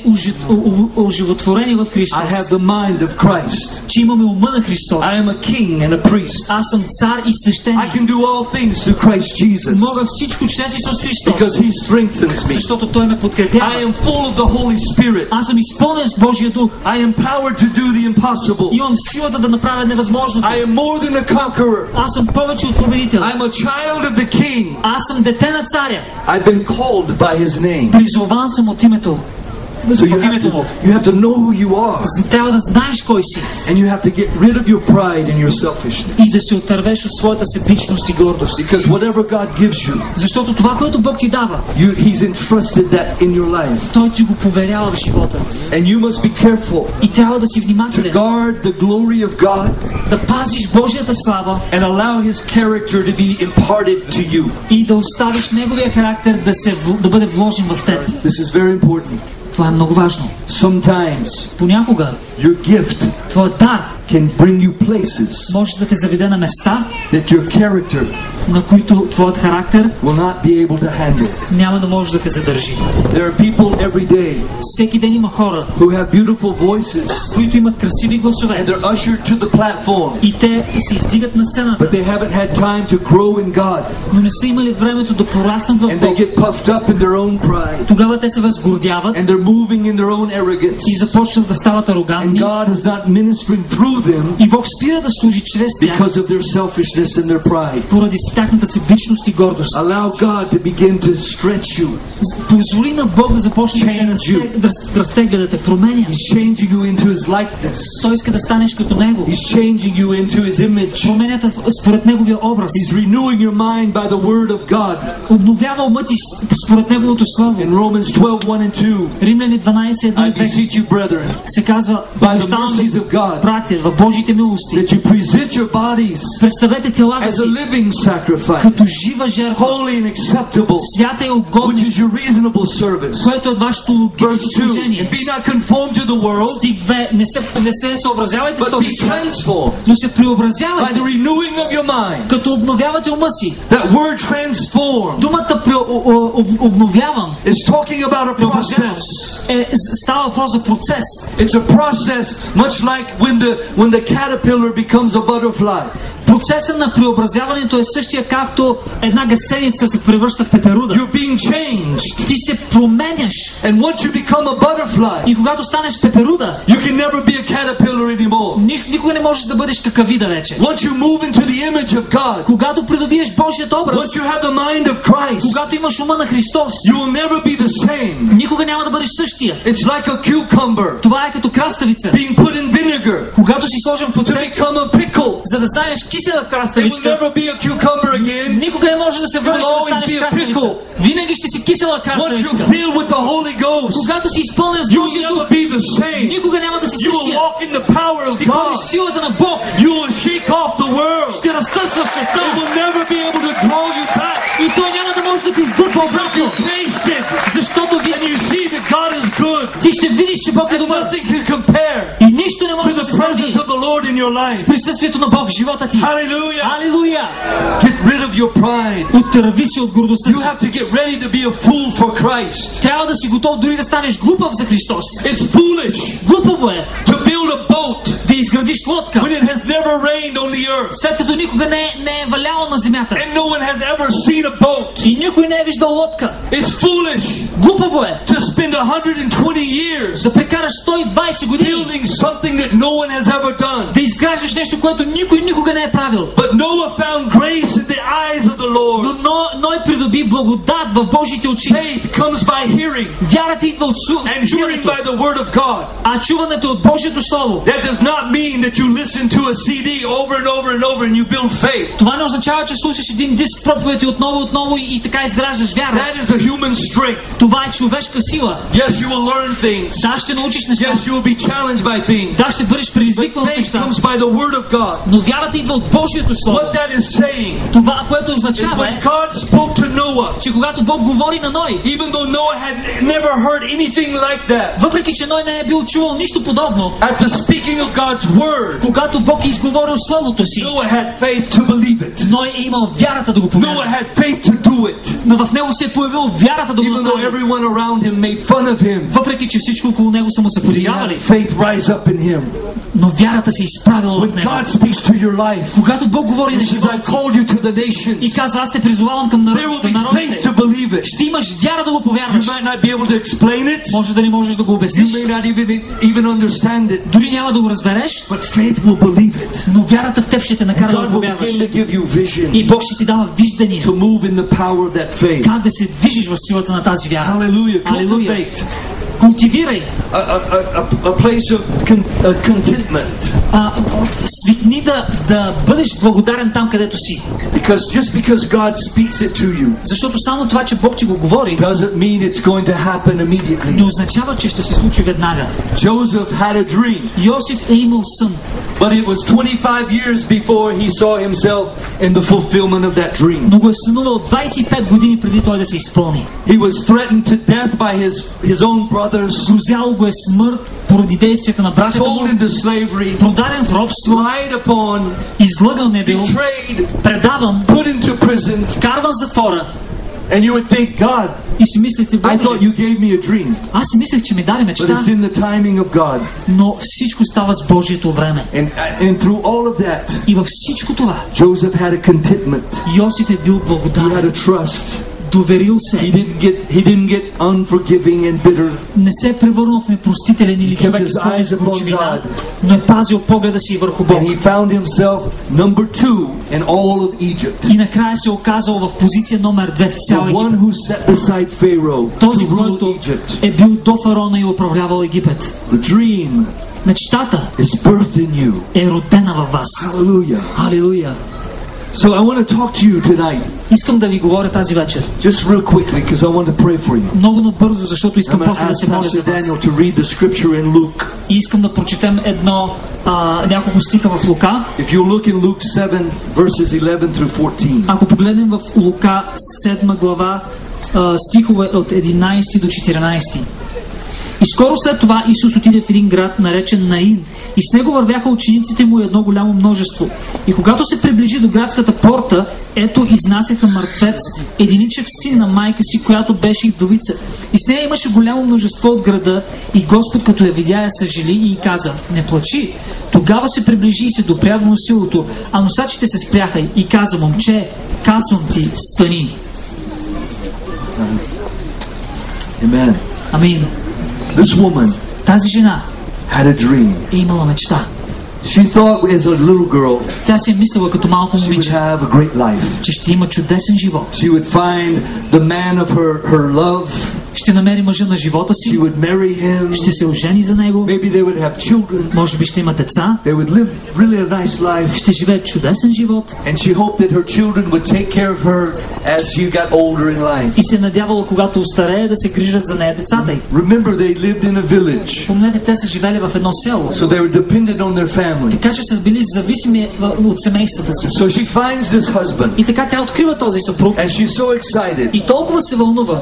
оживотворени в Христос, I have the mind of Christ. че имаме ума на Христос. I am a king and a priest. Аз съм цар и I свещеник. can do all things through Christ Jesus Мога всичко чрез Исус Христос, because He strengthens me. защото Той ме I подкрепява. am full of the Holy Spirit. Аз съм изпълнен с Божия дух. I am powered to do the impossible. Имам силата да направя невъзможното. I am more than a conqueror. Аз съм повече от победител. I'm a child of the King. Аз съм дете на царя. I've been called by His name. Призован съм от името. So you have to know who you are. Трябва да знаеш кой си And you have to get rid of your pride and your selfishness. и да се отървеш от своята себичност и гордост. Because whatever God gives you, Защото това, което Бог ти дава, He's entrusted that in your life. Той ти го поверява в живота. And you must be careful И трябва да си to внимателен, guard the glory of God да пазиш Божията слава and allow His character to be imparted to you. и да оставиш Неговия характер да бъде вложен в теб. This is very important. Това е много важно. Sometimes Понякога your gift твоят дар can bring you places може да те заведе на места, that your character на които твоят характер will not be able to handle. няма да може да те задържи. There are people every day Всеки ден има хора, who have beautiful voices които имат красиви and гласове they're ushered to the platform, и те се издигат на сцената, but they haven't had time to grow in God, но не са имали времето да пораснат в and they Бог. get puffed up in their own pride, Тогава те се възгордяват and they're moving in their own и arrogance, започват да стават and арогантни. God is not ministering through them И Бог спира да служи чрез тях because of their selfishness and their pride. поради тяхната себичност и гордост. Allow God to begin to stretch you. Позволи на Бог да започне Change да разтегля, да те променя. He's changing you into His likeness. Той иска да станеш като Него. He's changing you into His image. Променя те според Неговия образ. He's renewing your mind by the Word of God. Обновява ума ти според Неговото Слово. In Romans 12:1 and 2, Римляни 12:1 I и 2 beseech you, brethren, се казва: by the обещавам mercies ви of of God, Братя, в Божите милости, that you present your bodies представете телата as си a living sacrifice, като жива жертва, holy and acceptable, свята и which угодна, is your reasonable service. което е вашето логично Verse 2, служение. and be not conformed to the world, Стих 2, не се съобразявайте с but този be свят, transformed но се by преобразявайте, the renewing of your mind. като обновявате ума си. That word transform Думата обновявам is talking about a process. става въпрос за процес. It's a process much like when the caterpillar becomes a butterfly. Процесът на преобразяването е същия, както една гъсеница се превръща в пеперуда. You're being changed. Ти се променяш. And once you become a butterfly, И когато станеш пеперуда, you can never be a caterpillar anymore. никога не можеш да бъдеш какавида вече. Once you move into the image of God, Когато придобиеш Божият образ, once you have the mind of Christ, когато имаш ума на Христос, you will never be the same. никога няма да бъдеш същия. It's like a cucumber Това е като краставица. being put in vinegar Когато си сложен в to оцет, become a pickle. за да станеш кисела It will краставичка, never be a cucumber again. никога не може да се върнеш You'll да always станеш be a краставица. pickle. Винаги ще си кисела Once краставичка. you're filled with the Holy Ghost, Когато си изпълнен с you will Божия never дух, be the same. никога няма да си You will същия. walk in the power of Ще God. ходиш в силата на Бог. You will shake off the world. Ще разтърсваш It света. will never be able to draw you back. И той няма да може да те издърпа обратно. You taste it, Защото and you see that God is good. ти ще видиш, че Бог е And добър. nothing can compare И нищо не to може да the се сравни presence of the Lord in your life. с присъствието на Бог в живота ти. Hallelujah. Алилуя! Get rid of your pride. Отърви се от гордостта You си. have to get ready to be a fool for Christ. Трябва да си готов дори да станеш глупав за Христос. It's foolish Глупаво е to build a boat да изградиш лодка, when it has never rained on the earth. след като никога не е валяло на земята. And no one has ever seen a boat. И никой не е виждал лодка. It's foolish Глупаво е to spend 120 years да прекараш 120 години building something that no one has ever done. да изграждаш нещо, което никой никога не е правил. But Noah found grace in the eyes of the Lord. Но Ной придоби благодат в Божите очи. Faith comes by hearing, Вярата идва от and hearing чуването, by the word of God. а чуването от Божието Слово. That does not mean that you listen to a CD over and over and over and you build faith. Това не означава, че слушаш един диск проповеди отново и така изграждаш вяра. That is a human strength. Това е човешка сила. Yes, you will learn things. Да, ще научиш неща. Yes, you will be challenged by things. Да, ще бъдеш предизвикван от Faith неща. comes by the word of God. Но вярата идва от Божието Слово. What that is saying Това, което is означава when е, God spoke to Noah, че когато Бог говори на Ной, even though Noah had never heard anything like that, въпреки че Ной не е бил чувал нищо подобно, at the speaking of God's word, когато Бог е изговорил Словото си, Noah had faith to believe it. Ной е имал вярата да го Noah повярва. had faith to do it, Но в него се е появил вярата да го even though направи. everyone around him made fun of him. Въпреки че всичко около него са му се He had подигравали, faith rise up in him. но вярата се е изправила в When него. God speaks to your life, Когато Бог говори на He says, I живота ти called you to the nations. и казва, аз те призовавам към There will be faith народите, to believe it. ще имаш вяра да го You повярваш. might not be able to explain it. Може да не можеш да го You обясниш, may not even understand it. дори няма да го разбереш, But faith will believe it. но вярата в теб ще те накара да God го will повярваш. begin to give you vision И Бог ще ти дава виждане to move in the power of that faith. как да се движиш в силата на тази вяра. Hallelujah. Алилуя. Cultivate Култивирай, a place of contentment. свикни да бъдеш благодарен там, където си. Just because God speaks it to you Защото само това, че Бог ти го говори, doesn't mean it's going to happen не immediately. означава, че ще се случи веднага. Joseph had a dream, Йосиф е имал сън, but it was 25 years before he saw himself in the fulfillment of that dream. но го е сънувал 25 години преди той да се изпълни. He was threatened to death by his own brothers, Грозял го е смърт поради действията на братята му, sold into slavery, продаден в робство, lied upon, излъган е бил, betrayed, предаван, put into prison, вкарван в затвора. and you would think, God, И си мислите, I thought Боже, you gave me a dream, аз си мислех, че ми даде but мечта, it's in the timing of God. но всичко става с Божието време. And through all of that, И във всичко това Joseph had a contentment. Йосиф е бил He had благодарен, a trust. доверил He се, didn't get unforgiving and bitter. не се е превърнал в непростителен или He kept човек his с пълна eyes upon горчивина, God. но е пазил погледа си върху Бог. And he found himself number 2 in all of Egypt. И накрая се оказал в позиция номер 2 в The цял one Египет. who sat beside Pharaoh Този, to run който Egypt. е бил до фараона и управлявал Египет. The dream Мечтата is birthed in you. е родена във вас. Hallelujah. Алилуя! So I want to talk to you tonight, Искам да ви говоря тази вечер. just real quickly, because I want to pray for you. Много набързо, защото I'm искам going to после да ask се моля Pastor за вас. Daniel to read the scripture in Luke. И искам да прочетем няколко стиха в Лука. If you look in Luke 7, verses 11 through 14. Ако погледнем в Лука 7 глава, стихове от 11 до 14. И скоро след това Исус отиде в един град, наречен Наин, и с него вървяха учениците му и едно голямо множество. И когато се приближи до градската порта, ето изнасяха мъртвец, единичък син на майка си, която беше и вдовица. И с нея имаше голямо множество от града, и Господ, като я видя, я съжали и каза: не плачи. Тогава се приближи и се допря до носилото, а носачите се спряха и каза: момче, казвам ти, стани. Amen. Амин. This woman Тази жена had a dream. е имала мечта. She thought as a little girl Тя си е мислила като малко she would момиче, have a great life. че ще има чудесен живот. She would find the man of her love. Ще намери мъжа на живота She си, would marry him. ще се ожени за него, Maybe they would have children. може би ще има деца, They would live really a nice life. ще живее чудесен живот And she hoped that her children would take care of her as she got older in life. и се надявала, когато остарее, да се грижат за нея децата й. Remember, they lived in a village, Помнете, те са живели в едно село, so they were dependent on their family. така че са били зависими от семействата си. So she finds this husband, И така тя открива този съпруг and she's so excited. и толкова се вълнува.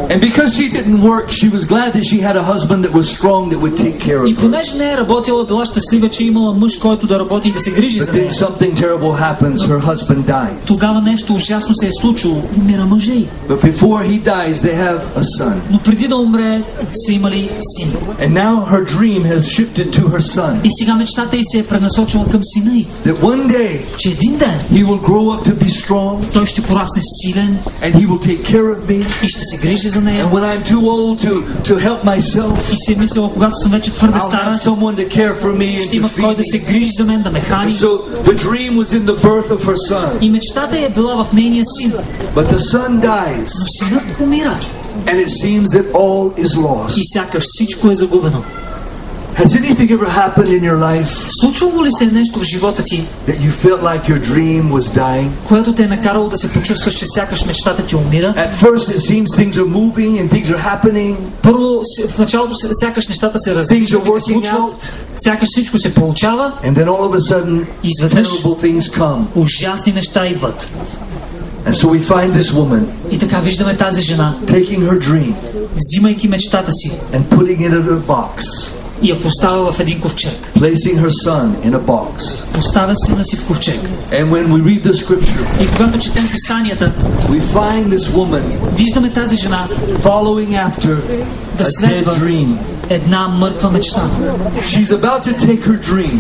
And because she didn't work, she was glad that she had a husband that was strong, that would take care И of her. понеже не е работила, била щастлива, че имала мъж, който да работи и да се грижи But за then нея. something terrible happens. Her husband dies. Тогава нещо ужасно се е случило. Умира мъжа й. But before he dies, they have a son. Но преди да умре, са имали син. And now her dream has shifted to her son. И сега мечтата й се е пренасочила към сина й. That one day Че един ден he will grow up to be strong, той ще порасне силен and he will take care of me. и ще се грижи за нея. And when I'm too old to help myself, И си е мислила, когато съм вече твърде I'll have стара, someone to care for me ще and има to кой feed да се me. грижи за мен, да ме And храни. so the dream was in the birth of her son. И мечтата е била в нейния син. But the son dies, Но синът умира. and it seems that all is lost. И сякаш всичко е загубено. Has anything ever happened in your life Случвало ли се нещо в живота ти, that you felt like your dream was dying? което те е накарало да се почувстваш, че сякаш мечтата ти умира? At first it seems things are moving and things are happening. Първо, в началото сякаш нещата се Things are развиват, се working случват, out. сякаш всичко се получава, And then all of a sudden, изведнъж terrible things come. ужасни неща идват. And so we find this woman И така виждаме тази жена, taking her dream взимайки мечтата си and putting it in a box, и я поставя в един ковчег. placing her son in a box. Поставя сина си в ковчег. And when we read the scripture, И когато четем писанията, we find this woman виждаме тази жена following after да a dead следва dream. една мъртва мечта. She's about to take her dream,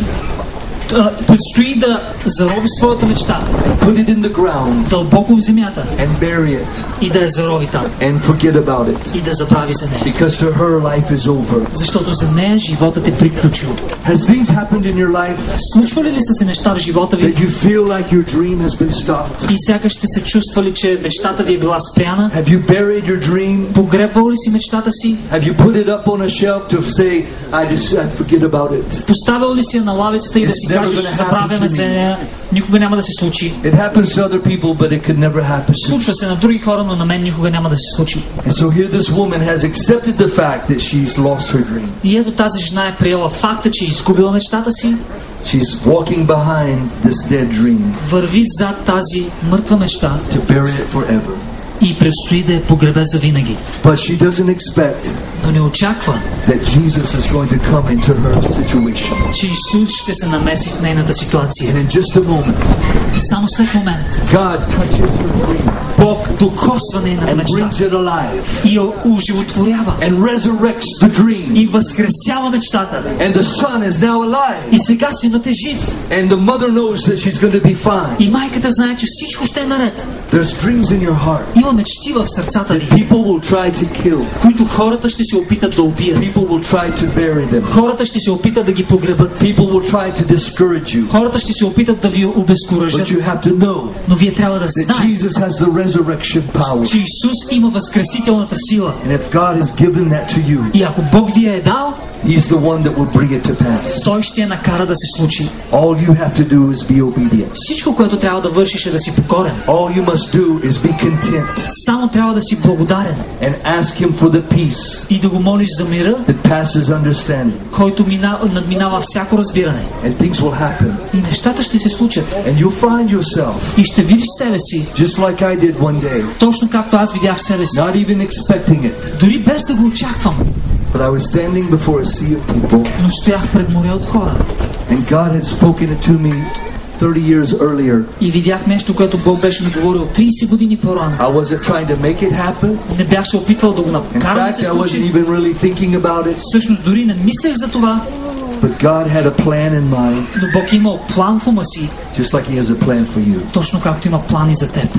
Предстои да зарови своята мечта put it in the ground, дълбоко в земята and bury it, и да я зарови там and forget about it. и да забрави за нея. Because to her, life is over. Защото за нея животът е приключил. Has things happened in your life Случвали ли са се неща в живота ви that you feel like your dream has been stopped? и сякаш сте се чувствали, че мечтата ви е била спряна? Have you buried your dream? Погребвал ли си мечтата си? Have you put it up on a shelf to say, I forget about it? Поставил ли си я на лавицата и да си It's never кажеш, gonna happen забравяме to за me. нея, никога няма да се случи. It happens to other people, but it could never happen to me. Случва се на други хора, но на мен никога няма да се случи. And so here this woman has accepted the fact that she's lost her dream. И ето тази жена е приела факта, че е изгубила мечтата си, She's walking behind this dead dream върви зад тази мъртва мечта to bury it forever. и предстои да я погребе завинаги. But she doesn't expect Но не очаква, that Jesus is going to come into her situation. че Исус ще се намеси в нейната ситуация. And in just a moment, И само след момент God touches her dream Бог докосва нейната and мечта brings it alive и я оживотворява and resurrects the dream. и възкресява мечтата. And the son is now alive. И сега синът е жив. And the mother knows that she's going to be fine. И майката знае, че всичко ще е наред. There's dreams in your heart. И такива мечти в сърцата ли, People will try to kill. които хората ще се опитат да убият. People will try to bury them. Хората ще се опитат да ги погребат. People will try to discourage you. Хората ще се опитат да ви обезкуражат. But you have to know Но вие трябва да that знаете, Jesus has the resurrection power. че Исус има възкресителната сила. And if God has given that to you, И ако Бог ви е дал, He's the one that will bring it to pass. Той ще я накара да се случи. All you have to do is be obedient. Всичко, което трябва да вършиш, е да си покорен. All you must do is be content Само трябва да си благодарен and ask Him for the peace и да го молиш за мира, that passes understanding. който надминава всяко разбиране. And things will happen. И нещата ще се случат. And you'll find yourself, И ще видиш себе си, just like I did one day, точно както аз видях себе си. not even expecting it, Дори без да го очаквам, but I was standing before a sea of people, но стоях пред море от хора. and God had spoken it to me 30 years earlier. И видях нещо, което Бог беше ми говорил 30 години по-рано. I wasn't trying to make it happen. Не бях се опитвал да го In направя да fact, се I wasn't случи. even really thinking about it. Всъщност дори не мислех за това, But God had a plan in mind, но Бог е имал план в ума си, just like He has a plan for you. точно както има плани за теб.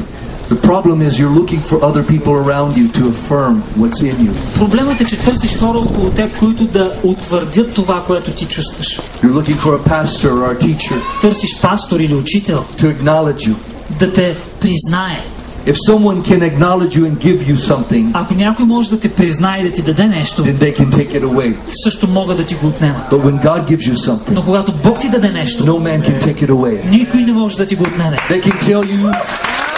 The problem is you're looking for other people around you to affirm what's in you. Проблемът е, че търсиш хора около теб, които да утвърдят това, което ти чувстваш. You're looking for a pastor or a teacher Търсиш пастор или учител to acknowledge you. да те признае. If someone can acknowledge you and give you something, Ако някой може да те признае и да ти даде нещо, then they can take it away. също могат да ти го отнемат. But when God gives you something, Но когато Бог ти даде нещо, no man can take it away. никой не може да ти го отнеме. They can tell you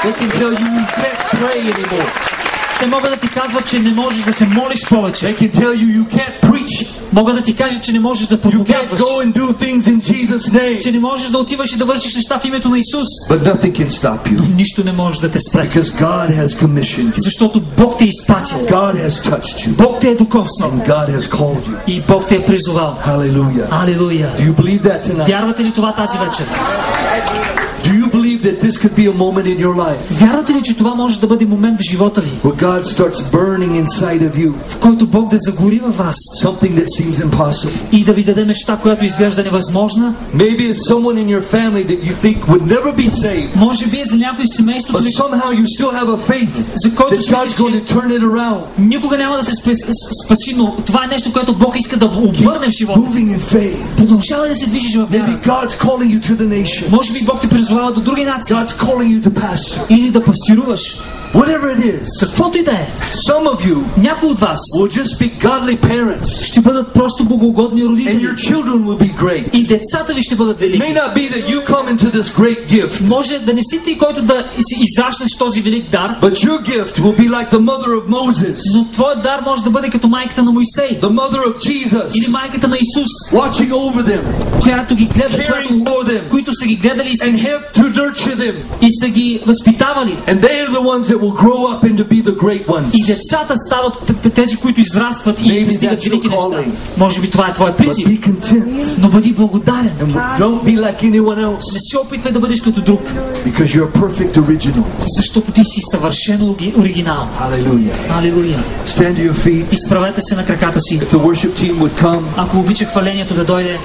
you can't pray anymore. Те могат да ти кажат, че не можеш да се молиш повече. They can tell you you can't preach. Могат да ти кажат, че не можеш да You can't проповядваш. go and do things in Jesus' name. Че не можеш да отиваш и да вършиш неща в името на Исус. But nothing can stop you Нищо не може да те спре. because God has commissioned you. Защото Бог те е изпратил. God has touched you. Бог те е докоснал. And God has called you. И Бог те е призовал. Hallelujah. Алилуя. Do you believe that tonight? Вярвате ли това тази вечер? Do you believe that this could be a moment in your life Вярвате ли, че това може да бъде момент в живота ви, where God starts burning inside of you в който Бог да загори във вас something that seems impossible? и да ви даде мечта, която изглежда невъзможна? Maybe it's someone in your family that you think would never be saved, Може би е за някой семейство, but somehow you still have a faith за който that God's going смислиш, to turn it around. че никога няма да се спаси, но това е нещо, което Бог иска да обърне в живота. Moving in faith. Продължавай да се движиш в вяра. Maybe God's calling you to the nation. Може би Бог те призовава до други нации God's calling you to pastor. или да пастируваш. Whatever it is, Каквото и да е. some of you Някои от вас will just be godly parents, ще бъдат просто богоугодни and родители. your children will be great. И децата ви ще бъдат It may велики. not be that you come into this great gift, Може да не си ти, който да си изращаш този велик дар, but your gift will be like the mother of Moses, но твоят дар може да бъде като майката на Моисей the mother of Jesus, или майката на Исус, watching over them, която ги гледа, caring for them, които са ги гледали and help to nurture them. и са ги възпитавали. And they are the ones that will grow up and to be the great ones. И децата стават тези, които израстват и Maybe постигат that's велики your неща. calling. Може би това е твой But призив, be content но бъди благодарен. and don't be like anyone else, Не се опитвай да бъдеш като друг, because you're a perfect original. защото ти си съвършено оригинал. Hallelujah. Алилуя. Stand to your feet. Изправете се на краката си. If the worship team would come. Ако обича хвалението да дойде.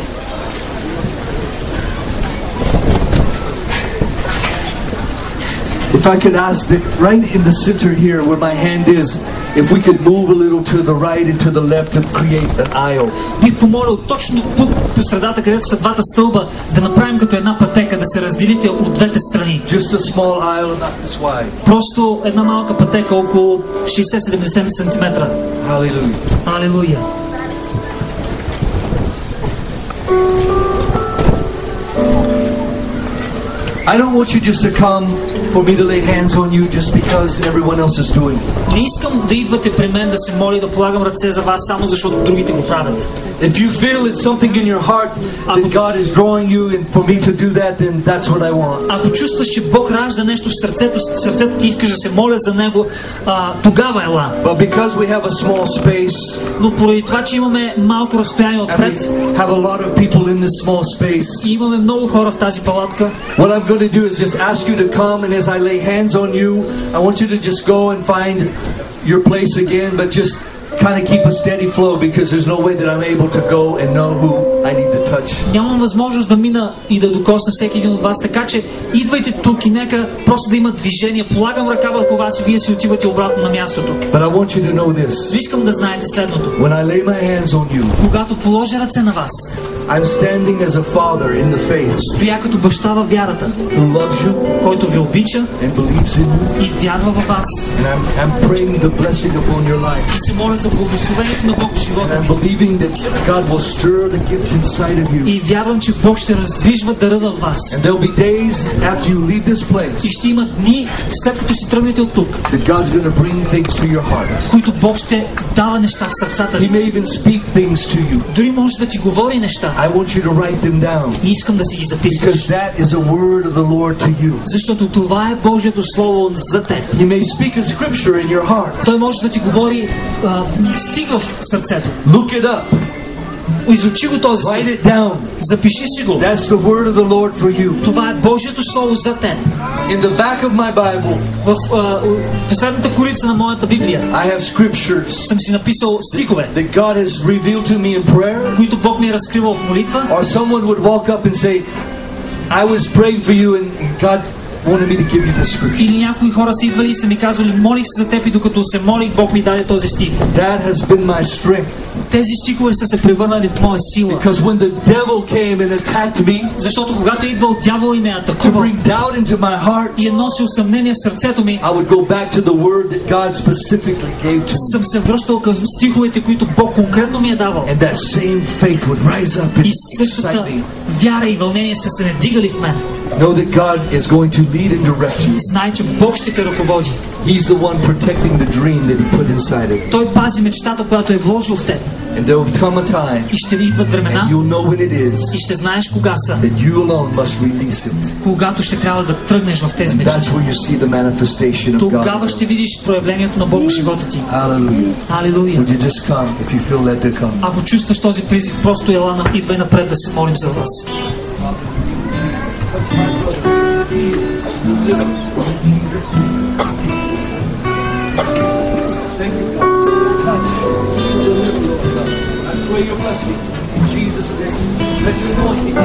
If I could ask that right in the center here where my hand is, if we could move a little to the right and to the left to create an aisle. Бих помолил точно тук по средата, където са двата стълба, да направим като една пътека, да се разделите от двете страни. Just a small aisle, not this wide. Просто една малка пътека, около 60-70 см. Hallelujah. Алилуя. I don't want you just to come for me to lay hands on you just because everyone else is doing it. Не искам да идвате при мен да се моля, да полагам ръце за вас, само защото другите го правят. If you feel it's something in your heart that God is drawing you and for me to do that, then that's what I want. Ако чувстваш, че Бог ражда нещо в сърцето ти искаш да се моля за него, тогава ела. But because we have a small space, Но поради това, че имаме малко разстояние and we отпред have a lot of people in this small space, и имаме много хора в тази палатка, what I'm going to do is just ask you to come, and as I lay hands on you, I want you to just go and find your place again, but just kind of keep a steady flow because there's no way that I'm able to go and know who I need to touch. touch. Нямам възможност да мина и да докосна всеки един от вас, така че идвайте тук и нека просто да има движение. Полагам ръка върху вас и вие си отивате обратно на мястото. But I want you to know this. Искам да знаете следното. When I lay my hands on you, Когато положа ръце на вас, I'm standing as a father in the faith стоя като баща във вярата, who loves you който ви обича and believes in you. и вярва във вас. And I'm praying the blessing upon your life. И се моля за благословението на Бог в And живота I'm believing that God will stir the gift inside of you. и вярвам, че Бог ще раздвижва дъра във вас. And there'll be days after you leave this И place ще има дни, след като си тръгнете от тук, that God's going to bring things to your heart. в които Бог ще дава неща в сърцата He ви. may even speak things to you. Дори може да ти говори неща. I want you to write them down И искам да си ги записваш. because that is a word of the Lord to you. Защото това е Божието Слово за теб. He may speak a scripture in your heart. Той може да ти говори стих в сърцето. Look it up. Изучи го този Write стих. it down. Запиши си го. That's the word of the Lord for you. Това е Божието Слово за теб. In the back of my Bible, В последната корица на моята Библия I have scriptures съм си написал стихове, that God has revealed to me in prayer. които Бог ми е разкривал в молитва. Or someone would walk up and say, I was praying for you and God wanted me to give you the scripture. Или някои хора са идвали и са ми казвали, молих се за теб и докато се молих, Бог ми даде този стих. That has been my strength. Тези стихове са се превърнали в моя сила. Because when the devil came and attacked me Защото когато е идвал дявол и ме е to атакувал bring doubt into my heart, и е носил съмнение в сърцето ми, I would go back to the word that God specifically gave to me. съм се връщал към стиховете, които Бог конкретно ми е давал. And that same faith would rise up and И excite същата me. вяра и вълнение са се надигали в мен. Know that God is going to lead and direct you. Знай, че Бог ще те ръководи. He's the one protecting the dream that He put inside of you. Той пази мечтата, която е вложил в теб. And there will come a time, И ще идват времена, and you'll know when it is, и ще знаеш кога са, that you alone must release it. когато ще трябва да тръгнеш в тези And мечти. that's where you see the manifestation of Тогава God. ще видиш проявлението на Бог в живота ти. Hallelujah. Алилуя! Would you just come if you feel led to come? Ако чувстваш този призив, просто ела, идвай напред да се молим за вас. I pray your blessing in Jesus' name. Let your anointing